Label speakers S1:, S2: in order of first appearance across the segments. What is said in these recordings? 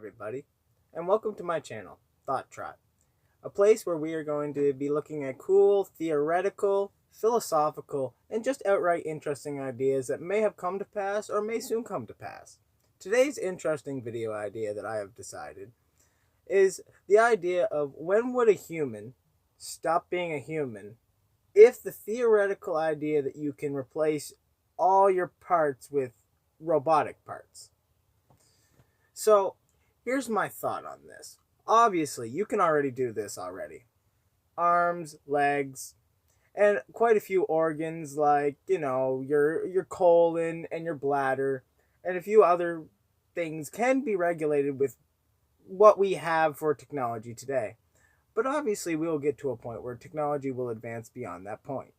S1: everybody, and welcome to my channel, Thought Trot, a place where we are going to be looking at cool, theoretical, philosophical, and just outright interesting ideas that may have come to pass or may soon come to pass. Today's interesting video idea that I have decided is the idea of when would a human stop being a human if the theoretical idea that you can replace all your parts with robotic parts. So, here's my thought on this. Obviously, you can already do this already. Arms, legs, and quite a few organs like, your colon and your bladder, and a few other things can be regulated with what we have for technology today. But obviously, we will get to a point where technology will advance beyond that point.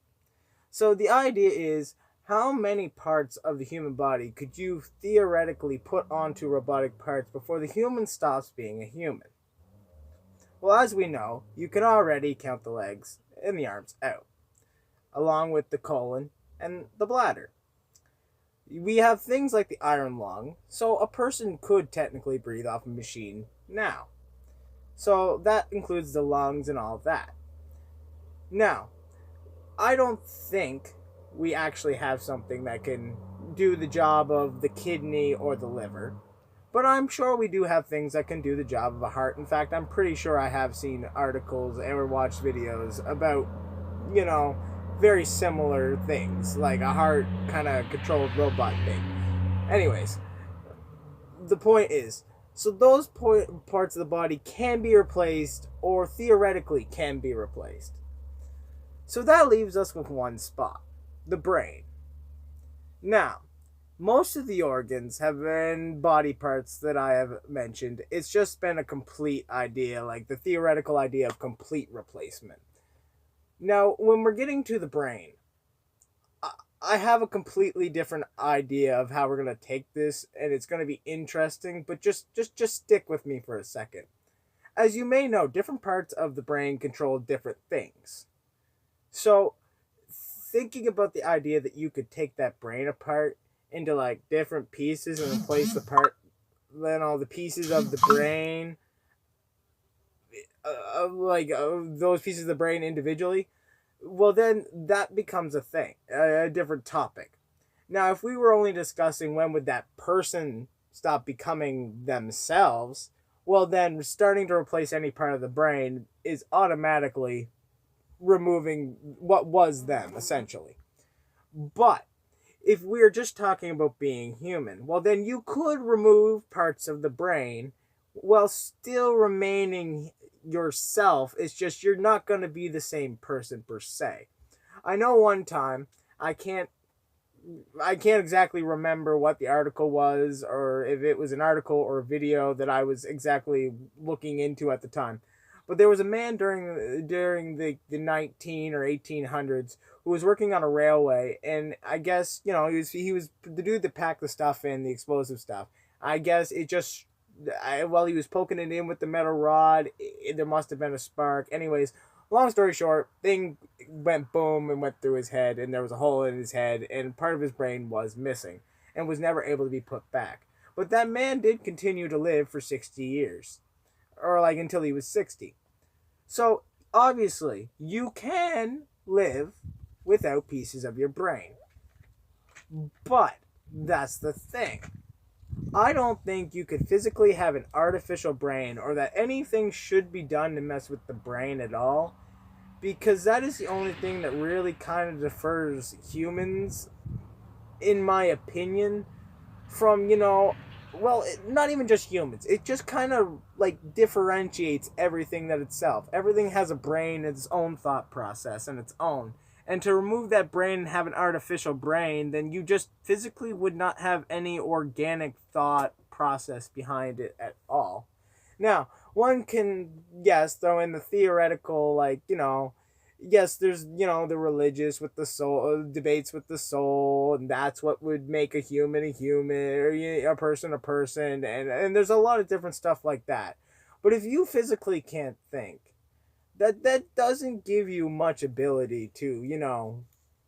S1: So the idea is, how many parts of the human body could you theoretically put onto robotic parts before the human stops being a human? Well, as we know, you can already count the legs and the arms out, along with the colon and the bladder. We have things like the iron lung, so a person could technically breathe off a machine now. So that includes the lungs and all of that. Now, I don't think we actually have something that can do the job of the kidney or the liver. But I'm sure we do have things that can do the job of a heart. In fact, I'm pretty sure I have seen articles or watched videos about, very similar things, like a heart kind of controlled robot thing. Anyways, the point is, so those parts of the body can be replaced, or theoretically can be replaced. So that leaves us with one spot. The brain. Now, most of the organs have been body parts that I have mentioned. It's just been a complete idea, like the theoretical idea of complete replacement. Now, when we're getting to the brain, I have a completely different idea of how we're going to take this, and it's going to be interesting, but just stick with me for a second. As you may know, different parts of the brain control different things. So, thinking about the idea that you could take that brain apart into like different pieces and replace then all the pieces of the brain, those pieces of the brain individually, well then that becomes a thing, a different topic. Now, if we were only discussing when would that person stop becoming themselves, well then starting to replace any part of the brain is automatically removing what was them, essentially. But if we're just talking about being human, well then you could remove parts of the brain while still remaining yourself. It's just you're not going to be the same person per se. I know one time, I can't exactly remember what the article was, or if it was an article or a video that I was exactly looking into at the time. But there was a man during the 19 or 1800s who was working on a railway, and I guess, he was the dude that packed the stuff in, the explosive stuff. I guess it just, while he was poking it in with the metal rod, there must have been a spark. Anyways, long story short, thing went boom and went through his head, and there was a hole in his head, and part of his brain was missing and was never able to be put back. But that man did continue to live for 60 years, or like until he was 60. So, obviously, you can live without pieces of your brain. But that's the thing. I don't think you could physically have an artificial brain, or that anything should be done to mess with the brain at all, because that is the only thing that really kind of differs humans, in my opinion, from, not even just humans. It just kind of like differentiates everything that itself. Everything has a brain, its own thought process, and its own. And to remove that brain and have an artificial brain, then you just physically would not have any organic thought process behind it at all. Now, one can, yes, throw in the theoretical, yes, there's, the religious with the soul, debates with the soul, and that's what would make a human, or a person, and there's a lot of different stuff like that. But if you physically can't think, that doesn't give you much ability to,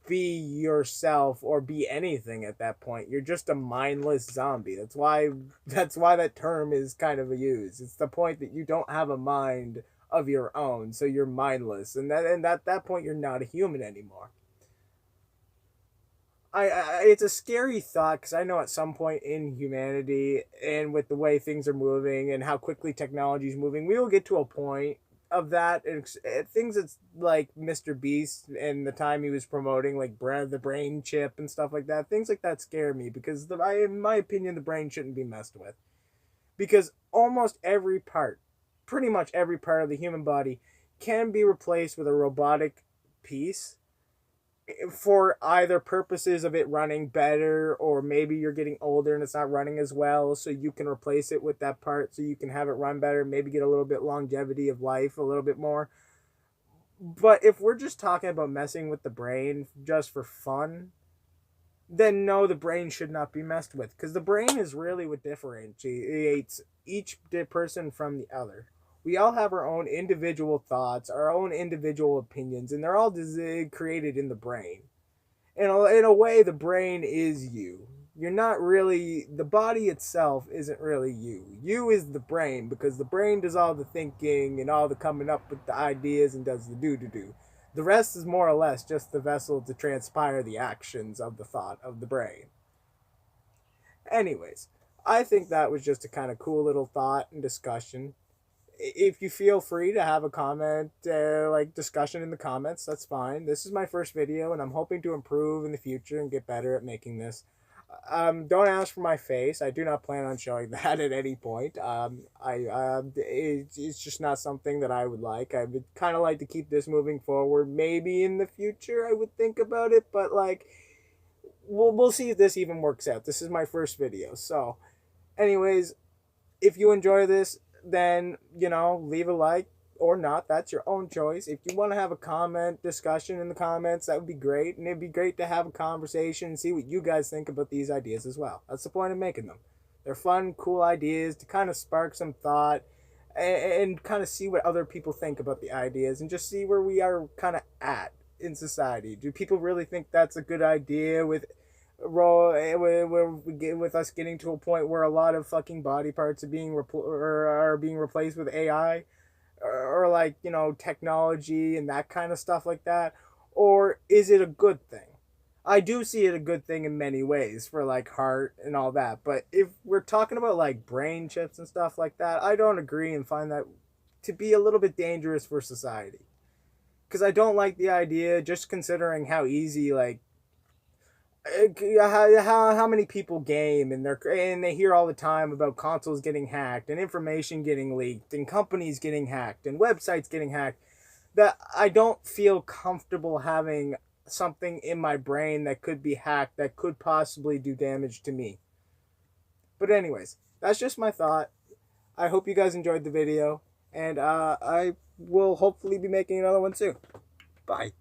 S1: be yourself or be anything at that point. You're just a mindless zombie. That's why that term is kind of used. It's the point that you don't have a mind of your own, so you're mindless, and at that point you're not a human anymore. It's a scary thought because I know at some point in humanity and with the way things are moving and how quickly technology is moving, we will get to a point of that. And things that's like Mr. Beast and the time he was promoting like the brain chip and stuff like that. Things like that scare me because in my opinion, the brain shouldn't be messed with because almost every part, pretty much every part of the human body, can be replaced with a robotic piece for either purposes of it running better, or maybe you're getting older and it's not running as well, so you can replace it with that part so you can have it run better, maybe get a little bit longevity of life a little bit more. But if we're just talking about messing with the brain just for fun, then no, the brain should not be messed with because the brain is really what differentiates each person from the other. We all have our own individual thoughts, our own individual opinions, and they're all created in the brain. In a way, the brain is you. You're not really, the body itself isn't really you. You is the brain because the brain does all the thinking and all the coming up with the ideas and does the do. The rest is more or less just the vessel to transpire the actions of the thought of the brain. Anyways, I think that was just a kind of cool little thought and discussion. If you feel free to have a comment, like discussion in the comments, that's fine. This is my first video, and I'm hoping to improve in the future and get better at making this. Don't ask for my face. I do not plan on showing that at any point. It's just not something that I would like. I would kind of like to keep this moving forward. Maybe in the future I would think about it, but like, we'll see if this even works out. This is my first video, so, anyways, if you enjoy this, then, leave a like or not. That's your own choice. If you want to have a comment discussion in the comments, that would be great. And it'd be great to have a conversation and see what you guys think about these ideas as well. That's the point of making them. They're fun, cool ideas to kind of spark some thought and kind of see what other people think about the ideas and just see where we are kind of at in society. Do people really think that's a good idea with with us getting to a point where a lot of fucking body parts are being replaced with AI, or like technology and that kind of stuff like that, or is it a good thing? I do see it a good thing in many ways for like heart and all that, but if we're talking about like brain chips and stuff like that, I don't agree and find that to be a little bit dangerous for society because I don't like the idea, just considering how easy like how many people game and they hear all the time about consoles getting hacked and information getting leaked and companies getting hacked and websites getting hacked, that I don't feel comfortable having something in my brain that could be hacked that could possibly do damage to me. But anyways, that's just my thought. I hope you guys enjoyed the video, and I will hopefully be making another one soon. Bye.